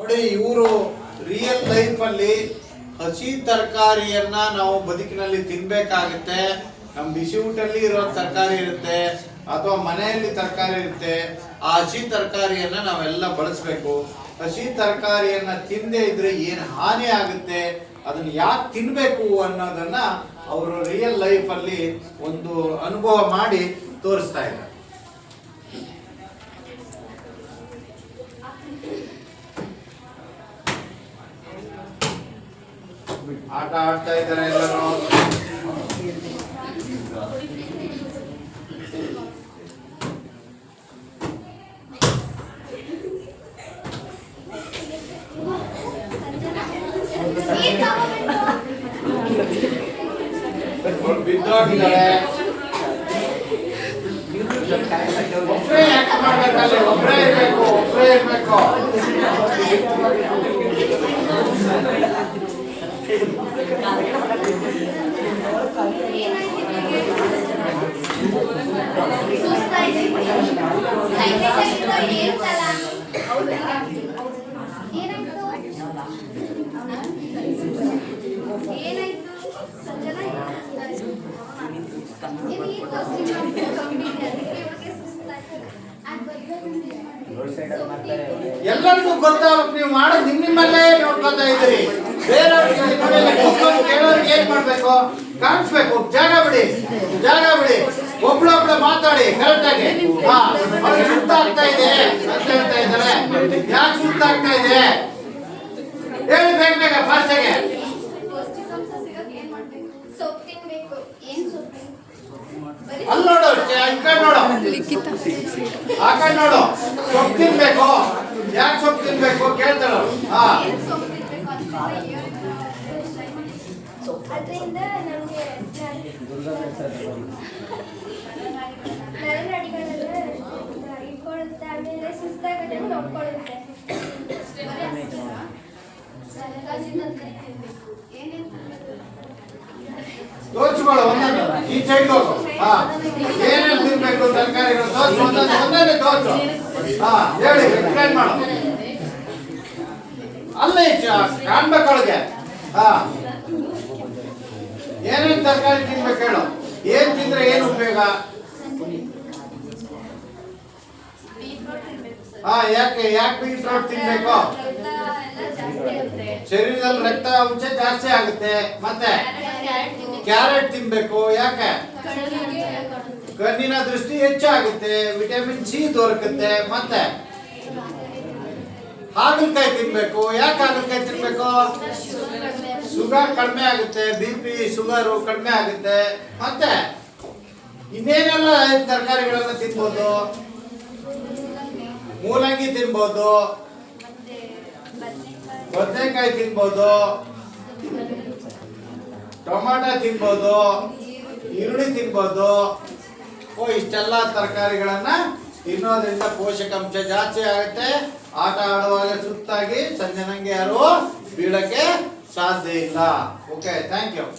ನೋಡಿ, ಇವರು real life ಅಲ್ಲಿ ಹಸಿ ತರಕಾರಿಯನ್ನ ನಾವು ಬದುಕಿನಲ್ಲಿ ತಿನ್ಬೇಕಾಗುತ್ತೆ. ನಮ್ ಬಿಸಿ ಊಟಲ್ಲಿ ಇರೋ ತರಕಾರಿ ಇರುತ್ತೆ ಅಥವಾ ಮನೆಯಲ್ಲಿ ತರಕಾರಿ ಇರುತ್ತೆ. ಆ ಹಸಿ ತರಕಾರಿಯನ್ನ ನಾವೆಲ್ಲ ಬಳಸಬೇಕು. ಹಸಿ ತರಕಾರಿಯನ್ನ ತಿಂದೇ ಇದ್ರೆ ಏನು ಹಾನಿ ಆಗುತ್ತೆ, ಅದನ್ನ ಯಾಕೆ ತಿನ್ಬೇಕು ಅನ್ನೋದನ್ನ ಅವರು ರಿಯಲ್ ಲೈಫ್ ಅಲ್ಲಿ ಒಂದು ಅನುಭವ ಮಾಡಿ ತೋರಿಸ್ತಾ ಇದ್ದಾರೆ. ಆಟ ಆಡ್ತಾ ಇದ್ದಾರೆ ಎಲ್ಲರೂ. ಬಿದ್ದೋಗಿದ್ದಾರೆ. ಒಬ್ಬರೇ ಯಾಕೆ ಮಾಡ್ಬೇಕಲ್ಲಿ? ಒಬ್ಬರೇ ಇರ್ಬೇಕು. ಎಲ್ಲರಿಗೂ ಗೊತ್ತಾಗ ನೀವು ಮಾಡೋದು ನಿಮ್ಮಲ್ಲೇ ನೋಡ್ಕೊತಾ ಇದ್ದೀರಿ. ಬೇರೆಯವ್ರಿಗೆ ಕೇಳೋರಿಗೆ ಏನ್ ಮಾಡ್ಬೇಕು? ಕಾಣಿಸ್ಬೇಕು. ಜಾಗ ಬಿಡಿ. ಒಬ್ಳೊಬ್ಳು ಮಾತಾಡಿ ಕರೆಕ್ಟ್ ಆಗಿ. ಅವ್ರಿಗೆ ಸುತ್ತ ಆಗ್ತಾ ಇದೆ ಅಂತ ಹೇಳ್ತಾ ಇದ್ದಾರೆ. ಯಾಕೆ ಸುತ್ತ ಆಗ್ತಾ ಇದೆ ಹೇಳಿ ಬೇಗ ಭಾಷೆಗೆ. ಅಲ್ಲಿ ನೋಡು, ಈ ಕಡೆ ನೋಡು, ಆ ಕಡೆ ನೋಡು. ಸೊಪ್ಪು ತಿನ್ಬೇಕು. ಯಾಕೆ ಸೊಪ್ಪು ತಿನ್ಬೇಕು ಕೇಳ್ತಾರ. ಅದರಿಂದ ನಮಗೆ ನರನಾಡಿಗಳೆಲ್ಲ ಇಟ್ಕೊಳ್ಳುತ್ತೆ. ಆಮೇಲೆ ಸುಸ್ತಾಗತ್ತೆ, ನೋಡ್ಕೊಳ್ಳುತ್ತೆ. ತೋರಿಸ್ಕೊಳ್ಳೋ ಒಂದೊಂದು. ಈ ಸೈಡ್ ಹೋಗು. ಏನೇನು ತಿನ್ಬೇಕು ತರಕಾರಿಗಳು ತೋರಿಸು. ಒಂದೊಂದೇ ತೋರಿಸು. ಹೇಳಿ ಎಕ್ಸ್ಪ್ಲೈನ್ ಮಾಡು. ಅಲ್ಲೇ ಕಾಣ್ಬೇಕೊಳಗೆ. ಏನೇನು ತರಕಾರಿ ತಿನ್ಬೇಕು ಹೇಳು. ಏನ್ ತಿಂದ್ರೆ ಏನು ಉಪಯೋಗ? ಯಾಕೆ ಬೀಟ್ರೋಟ್ ತಿನ್ಬೇಕು? ಶರೀರದಲ್ಲಿ ರಕ್ತ ಅಂಶ ಜಾಸ್ತಿ ಆಗುತ್ತೆ. ಮತ್ತೆ ಕ್ಯಾರೆಟ್ ತಿನ್ಬೇಕು. ಯಾಕೆ? ಕಣ್ಣಿನ ದೃಷ್ಟಿ ಹೆಚ್ಚಾಗುತ್ತೆ. ವಿಟಮಿನ್ ಸಿ ದೊರಕುತ್ತೆ. ಮತ್ತೆ ಹಾಗಲಕಾಯಿ ತಿನ್ಬೇಕು. ಯಾಕೆ ಹಾಗಲಕಾಯಿ ತಿನ್ಬೇಕು? ಶುಗರ್ ಕಡಿಮೆ ಆಗುತ್ತೆ. BP ಶುಗರ್ ಕಡಿಮೆ ಆಗುತ್ತೆ. ಮತ್ತೆ ಇನ್ನೇನೆಲ್ಲ ತರಕಾರಿಗಳನ್ನ ತಿನ್ಬೋದು? ಮೂಲಂಗಿ ತಿನ್ಬೋದು, ಬದನೆಕಾಯಿ ತಿನ್ಬೋದು, ಟೊಮಾಟೊ ತಿನ್ಬೋದು, ಈರುಳ್ಳಿ ತಿನ್ಬೋದು. ಇಷ್ಟೆಲ್ಲ ತರಕಾರಿಗಳನ್ನ ತಿನ್ನೋದ್ರಿಂದ ಪೋಷಕಾಂಶ ಜಾಸ್ತಿ ಆಗುತ್ತೆ. ಆಟ ಆಡುವಾಗ ಸುತ್ತಾಗಿ ಸಂಜೆ ನಂಗೆ ಯಾರು ಬೀಳಕ್ಕೆ ಸಾಧ್ಯ ಇಲ್ಲ. Okay, thank you.